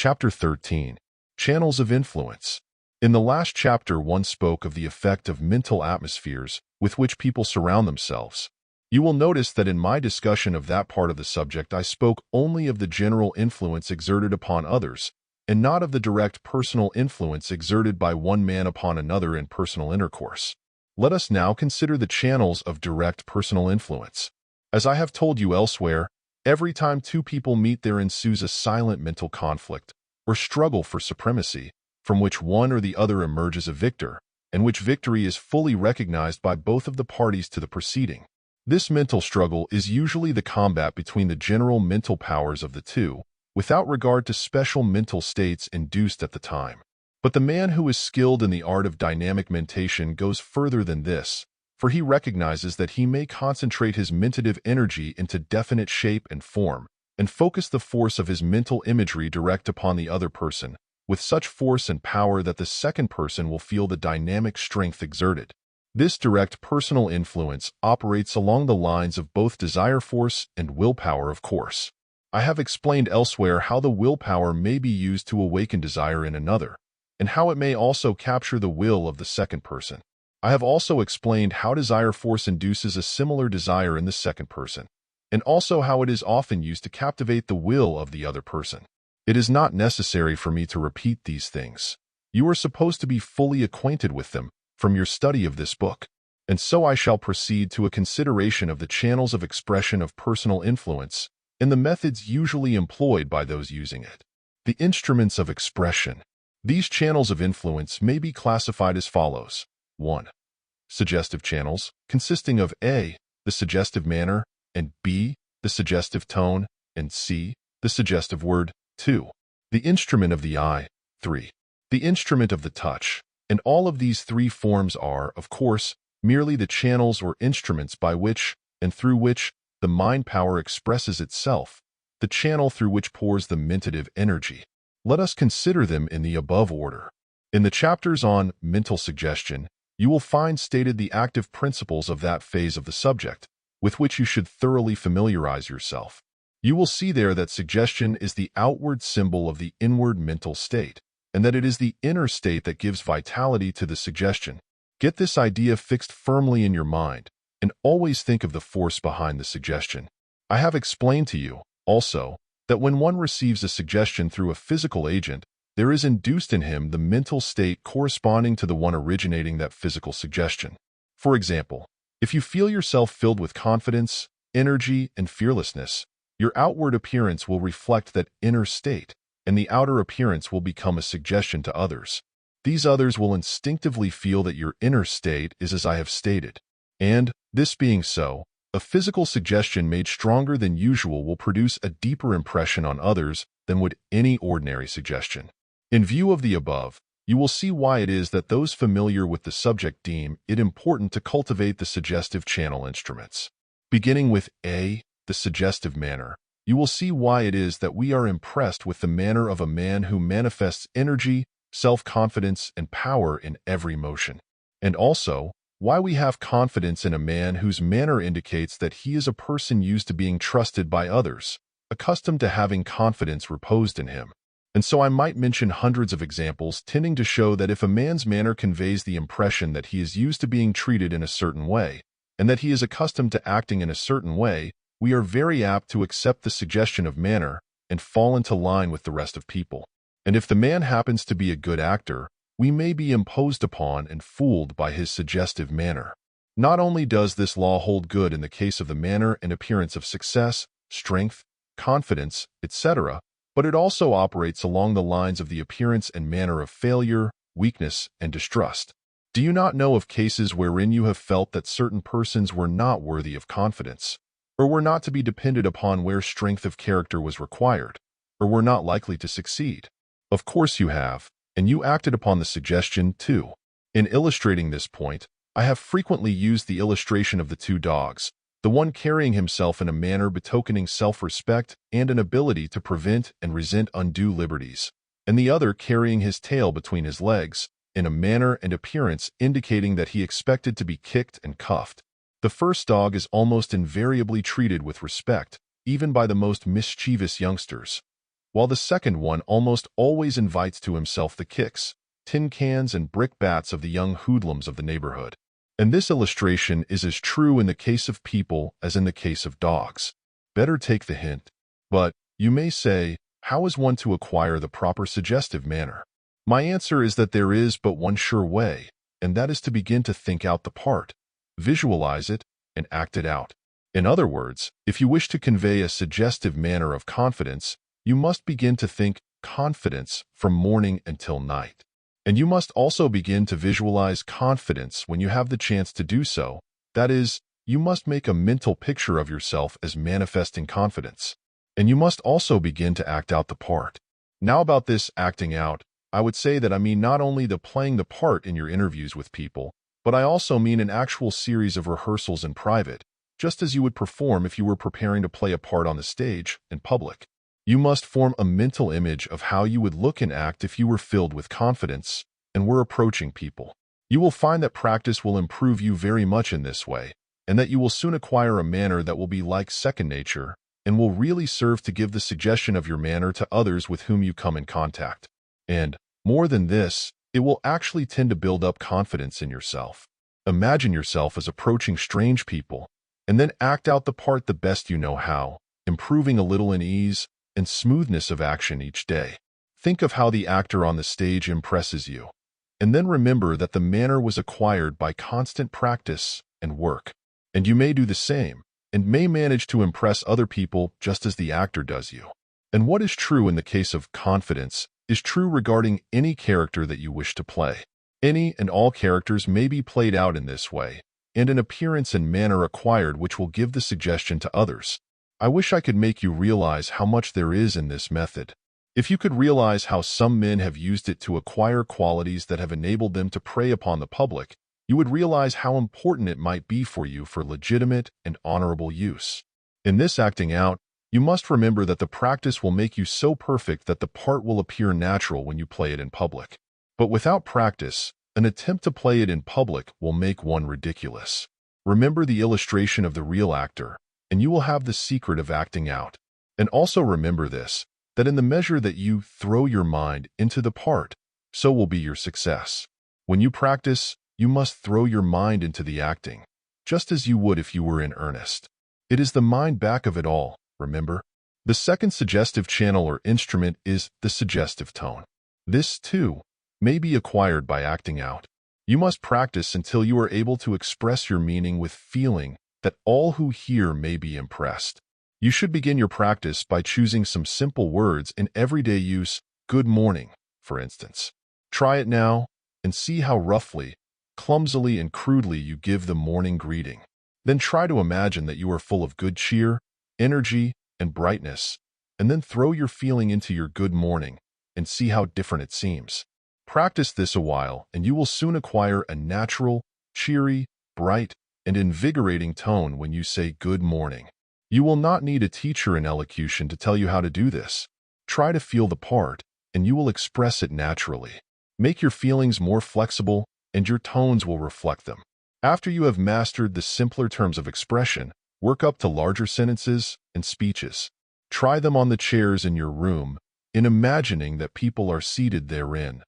Chapter 13. Channels of Influence. In the last chapter, one spoke of the effect of mental atmospheres with which people surround themselves. You will notice that in my discussion of that part of the subject, I spoke only of the general influence exerted upon others, and not of the direct personal influence exerted by one man upon another in personal intercourse. Let us now consider the channels of direct personal influence. As I have told you elsewhere, every time two people meet, there ensues a silent mental conflict, or struggle for supremacy, from which one or the other emerges a victor, and which victory is fully recognized by both of the parties to the proceeding. This mental struggle is usually the combat between the general mental powers of the two, without regard to special mental states induced at the time. But the man who is skilled in the art of dynamic mentation goes further than this, for he recognizes that he may concentrate his mentative energy into definite shape and form, and focus the force of his mental imagery direct upon the other person, with such force and power that the second person will feel the dynamic strength exerted. This direct personal influence operates along the lines of both desire force and willpower, of course. I have explained elsewhere how the willpower may be used to awaken desire in another, and how it may also capture the will of the second person. I have also explained how desire force induces a similar desire in the second person, and also how it is often used to captivate the will of the other person. It is not necessary for me to repeat these things. You are supposed to be fully acquainted with them from your study of this book, and so I shall proceed to a consideration of the channels of expression of personal influence and the methods usually employed by those using it. The instruments of expression. These channels of influence may be classified as follows. 1. Suggestive channels, consisting of A. the suggestive manner, and B. the suggestive tone, and C. the suggestive word. 2. The instrument of the eye. 3. The instrument of the touch. And all of these three forms are, of course, merely the channels or instruments by which and through which the mind power expresses itself, the channel through which pours the mentative energy. Let us consider them in the above order. In the chapters on mental suggestion, you will find stated the active principles of that phase of the subject, with which you should thoroughly familiarize yourself. You will see there that suggestion is the outward symbol of the inward mental state, and that it is the inner state that gives vitality to the suggestion. Get this idea fixed firmly in your mind, and always think of the force behind the suggestion. I have explained to you, also, that when one receives a suggestion through a physical agent, there is induced in him the mental state corresponding to the one originating that physical suggestion. For example, if you feel yourself filled with confidence, energy, and fearlessness, your outward appearance will reflect that inner state, and the outer appearance will become a suggestion to others. These others will instinctively feel that your inner state is as I have stated. And, this being so, a physical suggestion made stronger than usual will produce a deeper impression on others than would any ordinary suggestion. In view of the above, you will see why it is that those familiar with the subject deem it important to cultivate the suggestive channel instruments. Beginning with A. the suggestive manner, you will see why it is that we are impressed with the manner of a man who manifests energy, self-confidence, and power in every motion, and also why we have confidence in a man whose manner indicates that he is a person used to being trusted by others, accustomed to having confidence reposed in him. And so I might mention hundreds of examples tending to show that if a man's manner conveys the impression that he is used to being treated in a certain way, and that he is accustomed to acting in a certain way, we are very apt to accept the suggestion of manner and fall into line with the rest of people. And if the man happens to be a good actor, we may be imposed upon and fooled by his suggestive manner. Not only does this law hold good in the case of the manner and appearance of success, strength, confidence, etc., but it also operates along the lines of the appearance and manner of failure, weakness, and distrust. Do you not know of cases wherein you have felt that certain persons were not worthy of confidence, or were not to be depended upon where strength of character was required, or were not likely to succeed? Of course you have, and you acted upon the suggestion too. In illustrating this point, I have frequently used the illustration of the two dogs, the one carrying himself in a manner betokening self-respect and an ability to prevent and resent undue liberties, and the other carrying his tail between his legs, in a manner and appearance indicating that he expected to be kicked and cuffed. The first dog is almost invariably treated with respect, even by the most mischievous youngsters. while the second one almost always invites to himself the kicks, tin cans, and brickbats of the young hoodlums of the neighborhood. And this illustration is as true in the case of people as in the case of dogs. Better take the hint. But, you may say, how is one to acquire the proper suggestive manner? My answer is that there is but one sure way, and that is to begin to think out the part, visualize it, and act it out. In other words, if you wish to convey a suggestive manner of confidence, you must begin to think confidence from morning until night. And you must also begin to visualize confidence when you have the chance to do so. That is, you must make a mental picture of yourself as manifesting confidence. And you must also begin to act out the part. Now about this acting out, I would say that I mean not only the playing the part in your interviews with people, but I also mean an actual series of rehearsals in private, just as you would perform if you were preparing to play a part on the stage in public. You must form a mental image of how you would look and act if you were filled with confidence and were approaching people. You will find that practice will improve you very much in this way, and that you will soon acquire a manner that will be like second nature and will really serve to give the suggestion of your manner to others with whom you come in contact. And, more than this, it will actually tend to build up confidence in yourself. Imagine yourself as approaching strange people, and then act out the part the best you know how, improving a little in ease and smoothness of action each day. Think of how the actor on the stage impresses you, and then remember that the manner was acquired by constant practice and work. And you may do the same, and may manage to impress other people just as the actor does you. And what is true in the case of confidence is true regarding any character that you wish to play. Any and all characters may be played out in this way, and an appearance and manner acquired which will give the suggestion to others. I wish I could make you realize how much there is in this method. If you could realize how some men have used it to acquire qualities that have enabled them to prey upon the public, you would realize how important it might be for you for legitimate and honorable use. In this acting out, you must remember that the practice will make you so perfect that the part will appear natural when you play it in public. But without practice, an attempt to play it in public will make one ridiculous. Remember the illustration of the real actor, and you will have the secret of acting out. And also remember this, that in the measure that you throw your mind into the part, so will be your success. When you practice, you must throw your mind into the acting, just as you would if you were in earnest. It is the mind back of it all, remember? The second suggestive channel or instrument is the suggestive tone. This, too, may be acquired by acting out. You must practice until you are able to express your meaning with feeling that all who hear may be impressed. You should begin your practice by choosing some simple words in everyday use, good morning, for instance. Try it now and see how roughly, clumsily, and crudely you give the morning greeting. Then try to imagine that you are full of good cheer, energy, and brightness, and then throw your feeling into your good morning and see how different it seems. Practice this a while, and you will soon acquire a natural, cheery, bright, and invigorating tone when you say good morning. You will not need a teacher in elocution to tell you how to do this. Try to feel the part, and you will express it naturally. Make your feelings more flexible, and your tones will reflect them. After you have mastered the simpler terms of expression, work up to larger sentences and speeches. Try them on the chairs in your room, in imagining that people are seated therein.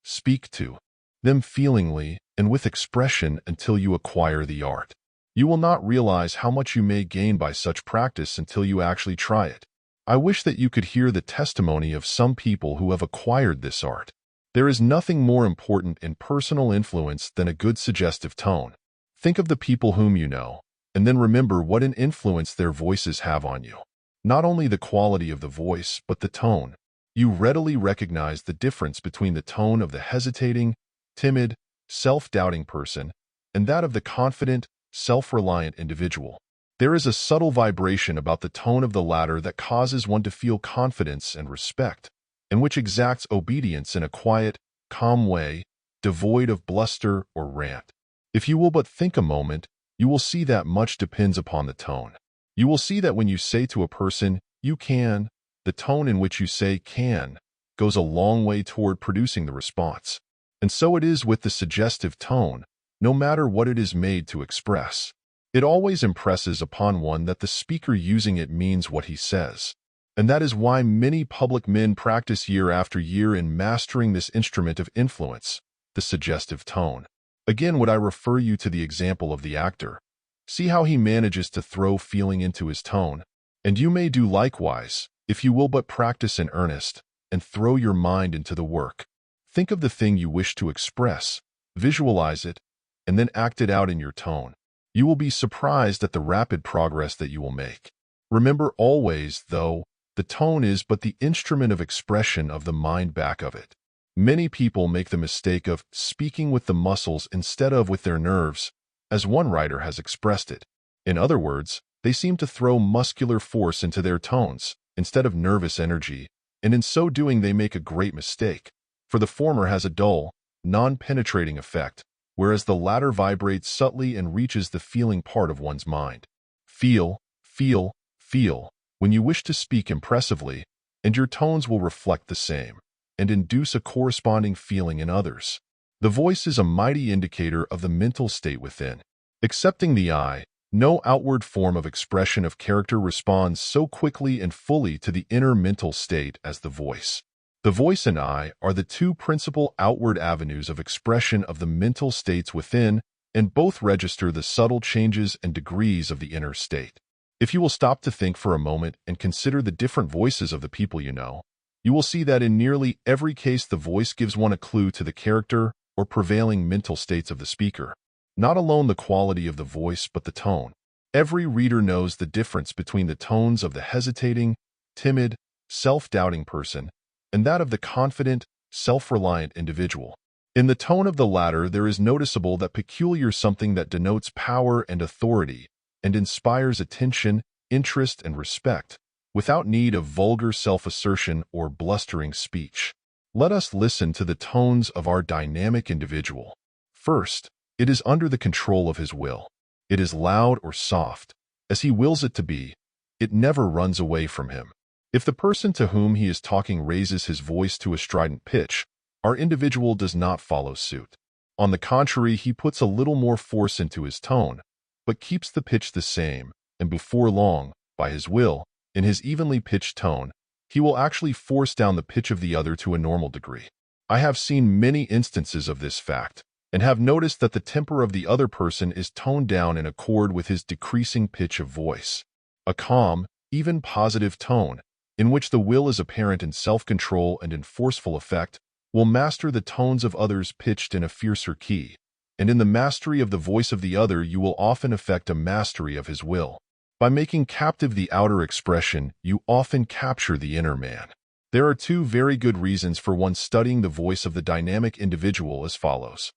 Speak to them feelingly and with expression until you acquire the art. You will not realize how much you may gain by such practice until you actually try it. I wish that you could hear the testimony of some people who have acquired this art. There is nothing more important in personal influence than a good suggestive tone. Think of the people whom you know, and then remember what an influence their voices have on you. Not only the quality of the voice, but the tone. You readily recognize the difference between the tone of the hesitating, timid, self-doubting person and that of the confident, self-reliant individual. There is a subtle vibration about the tone of the latter that causes one to feel confidence and respect, and which exacts obedience in a quiet, calm way, devoid of bluster or rant. If you will but think a moment, you will see that much depends upon the tone. You will see that when you say to a person, "You can," the tone in which you say "can" goes a long way toward producing the response. And so it is with the suggestive tone, no matter what it is made to express. It always impresses upon one that the speaker using it means what he says. And that is why many public men practice year after year in mastering this instrument of influence, the suggestive tone. Again, would I refer you to the example of the actor? See how he manages to throw feeling into his tone. And you may do likewise, if you will but practice in earnest, and throw your mind into the work. Think of the thing you wish to express, visualize it, and then act it out in your tone. You will be surprised at the rapid progress that you will make. Remember always, though, the tone is but the instrument of expression of the mind back of it. Many people make the mistake of speaking with the muscles instead of with their nerves, as one writer has expressed it. In other words, they seem to throw muscular force into their tones, instead of nervous energy, and in so doing they make a great mistake, for the former has a dull, non-penetrating effect, whereas the latter vibrates subtly and reaches the feeling part of one's mind. Feel, feel, feel, when you wish to speak impressively, and your tones will reflect the same, and induce a corresponding feeling in others. The voice is a mighty indicator of the mental state within. Excepting the eye, no outward form of expression of character responds so quickly and fully to the inner mental state as the voice. The voice and eye are the two principal outward avenues of expression of the mental states within, and both register the subtle changes and degrees of the inner state. If you will stop to think for a moment and consider the different voices of the people you know, you will see that in nearly every case the voice gives one a clue to the character or prevailing mental states of the speaker. Not alone the quality of the voice, but the tone. Every reader knows the difference between the tones of the hesitating, timid, self-doubting person and that of the confident, self-reliant individual. In the tone of the latter, there is noticeable that peculiar something that denotes power and authority and inspires attention, interest, and respect, without need of vulgar self-assertion or blustering speech. Let us listen to the tones of our dynamic individual. First, it is under the control of his will. It is loud or soft, as he wills it to be. It never runs away from him. If the person to whom he is talking raises his voice to a strident pitch, our individual does not follow suit. On the contrary, he puts a little more force into his tone, but keeps the pitch the same, and before long, by his will, in his evenly pitched tone, he will actually force down the pitch of the other to a normal degree. I have seen many instances of this fact, and have noticed that the temper of the other person is toned down in accord with his decreasing pitch of voice. A calm, even positive tone, in which the will is apparent in self-control and in forceful effect, will master the tones of others pitched in a fiercer key, and in the mastery of the voice of the other you will often effect a mastery of his will. By making captive the outer expression, you often capture the inner man. There are two very good reasons for one studying the voice of the dynamic individual as follows.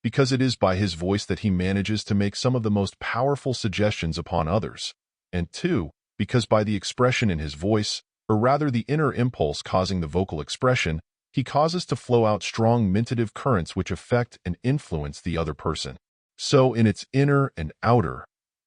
Because it is by his voice that he manages to make some of the most powerful suggestions upon others, and 2, because by the expression in his voice, or rather the inner impulse causing the vocal expression, he causes to flow out strong mentative currents which affect and influence the other person. So in its inner and outer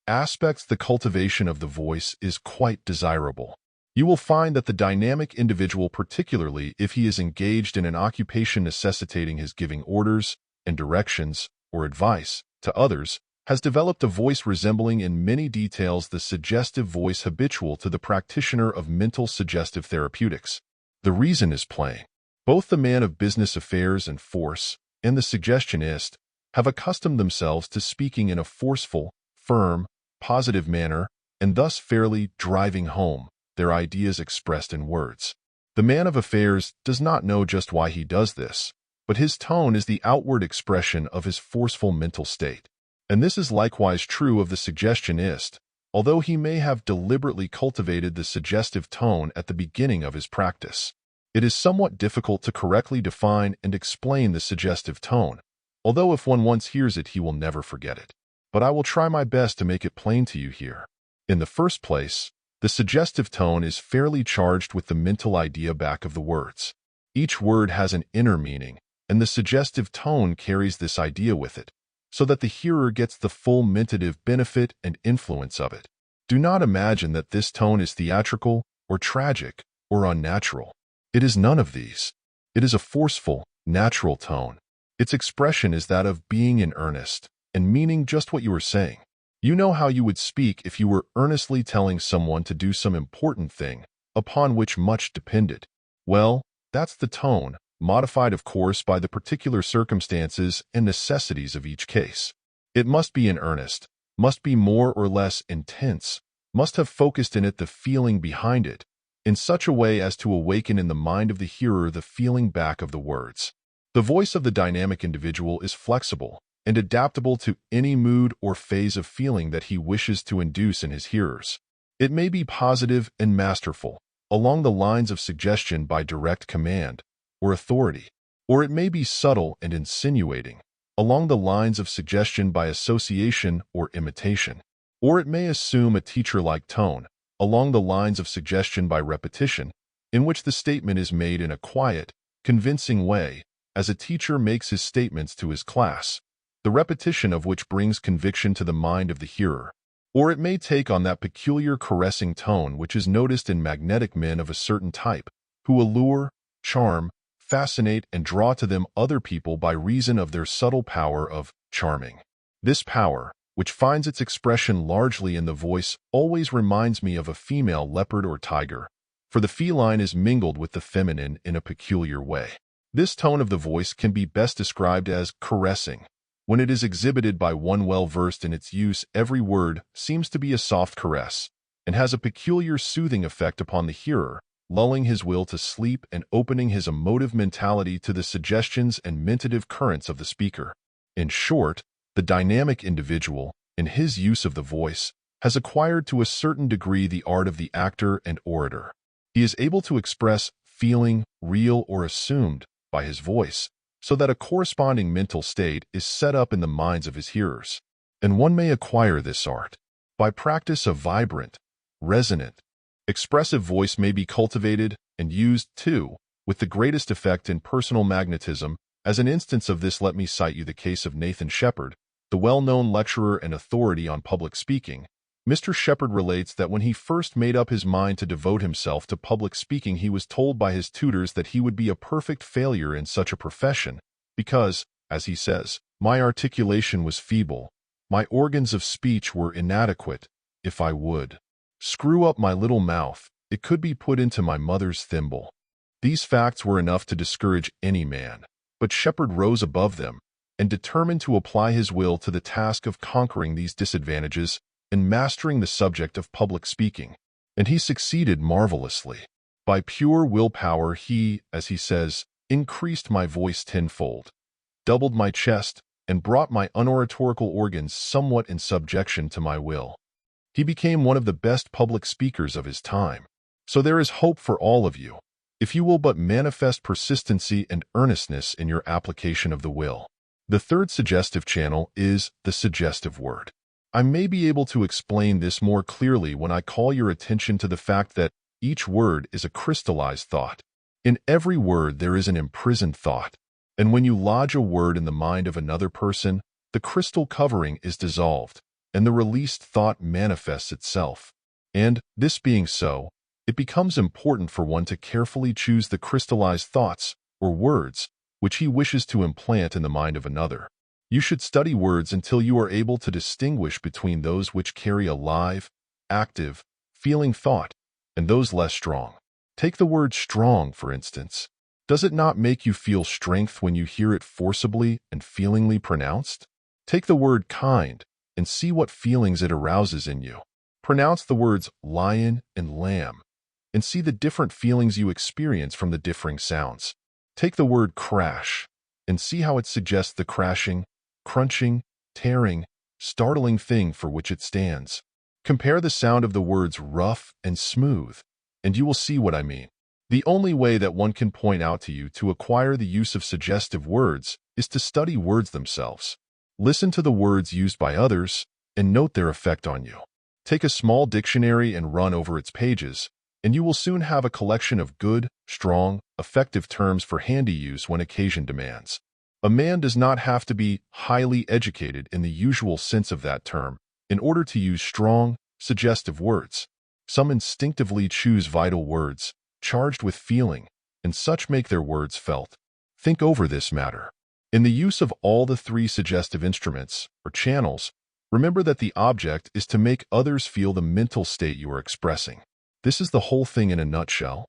aspects, the cultivation of the voice is quite desirable. You will find that the dynamic individual, particularly if he is engaged in an occupation necessitating his giving orders and directions or advice to others, has developed a voice resembling in many details the suggestive voice habitual to the practitioner of mental suggestive therapeutics. The reason is plain. Both the man of business affairs and force and the suggestionist have accustomed themselves to speaking in a forceful, firm, positive manner, and thus fairly driving home their ideas expressed in words. The man of affairs does not know just why he does this, but his tone is the outward expression of his forceful mental state. And this is likewise true of the suggestionist, although he may have deliberately cultivated the suggestive tone at the beginning of his practice. It is somewhat difficult to correctly define and explain the suggestive tone, although if one once hears it, he will never forget it. But I will try my best to make it plain to you here. In the first place, the suggestive tone is fairly charged with the mental idea back of the words. Each word has an inner meaning, and the suggestive tone carries this idea with it, so that the hearer gets the full mentative benefit and influence of it. Do not imagine that this tone is theatrical or tragic or unnatural. It is none of these. It is a forceful, natural tone. Its expression is that of being in earnest and meaning just what you are saying. You know how you would speak if you were earnestly telling someone to do some important thing, upon which much depended. Well, that's the tone, modified of course by the particular circumstances and necessities of each case. It must be in earnest, must be more or less intense, must have focused in it the feeling behind it, in such a way as to awaken in the mind of the hearer the feeling back of the words. The voice of the dynamic individual is flexible and adaptable to any mood or phase of feeling that he wishes to induce in his hearers. It may be positive and masterful, along the lines of suggestion by direct command or authority, or it may be subtle and insinuating, along the lines of suggestion by association or imitation, or it may assume a teacher-like tone, along the lines of suggestion by repetition, in which the statement is made in a quiet, convincing way, as a teacher makes his statements to his class, the repetition of which brings conviction to the mind of the hearer. Or it may take on that peculiar caressing tone which is noticed in magnetic men of a certain type, who allure, charm, fascinate, and draw to them other people by reason of their subtle power of charming. This power, which finds its expression largely in the voice, always reminds me of a female leopard or tiger, for the feline is mingled with the feminine in a peculiar way. This tone of the voice can be best described as caressing. When it is exhibited by one well-versed in its use, every word seems to be a soft caress, and has a peculiar soothing effect upon the hearer, lulling his will to sleep and opening his emotive mentality to the suggestions and mentative currents of the speaker. In short, the dynamic individual, in his use of the voice, has acquired to a certain degree the art of the actor and orator. He is able to express feeling, real or assumed, by his voice, so that a corresponding mental state is set up in the minds of his hearers. And one may acquire this art by practice of vibrant, resonant, expressive voice may be cultivated and used, too, with the greatest effect in personal magnetism. As an instance of this, let me cite you the case of Nathan Shepard, the well-known lecturer and authority on public speaking. Mr. Shepard relates that when he first made up his mind to devote himself to public speaking, he was told by his tutors that he would be a perfect failure in such a profession because, as he says, my articulation was feeble, my organs of speech were inadequate. If I would screw up my little mouth, it could be put into my mother's thimble. These facts were enough to discourage any man, but Shepard rose above them and determined to apply his will to the task of conquering these disadvantages and mastering the subject of public speaking, and he succeeded marvelously. By pure willpower he, as he says, increased my voice tenfold, doubled my chest, and brought my unoratorical organs somewhat in subjection to my will. He became one of the best public speakers of his time. So there is hope for all of you, if you will but manifest persistency and earnestness in your application of the will. The third suggestive channel is the suggestive word. I may be able to explain this more clearly when I call your attention to the fact that each word is a crystallized thought. In every word there is an imprisoned thought, and when you lodge a word in the mind of another person, the crystal covering is dissolved, and the released thought manifests itself. And, this being so, it becomes important for one to carefully choose the crystallized thoughts, or words, which he wishes to implant in the mind of another. You should study words until you are able to distinguish between those which carry a live, active, feeling thought, and those less strong. Take the word strong, for instance. Does it not make you feel strength when you hear it forcibly and feelingly pronounced? Take the word kind and see what feelings it arouses in you. Pronounce the words lion and lamb and see the different feelings you experience from the differing sounds. Take the word crash and see how it suggests the crashing, crunching, tearing, startling thing for which it stands. Compare the sound of the words rough and smooth, and you will see what I mean. The only way that one can point out to you to acquire the use of suggestive words is to study words themselves. Listen to the words used by others and note their effect on you. Take a small dictionary and run over its pages, and you will soon have a collection of good, strong, effective terms for handy use when occasion demands. A man does not have to be highly educated in the usual sense of that term in order to use strong, suggestive words. Some instinctively choose vital words, charged with feeling, and such make their words felt. Think over this matter. In the use of all the three suggestive instruments, or channels, remember that the object is to make others feel the mental state you are expressing. This is the whole thing in a nutshell.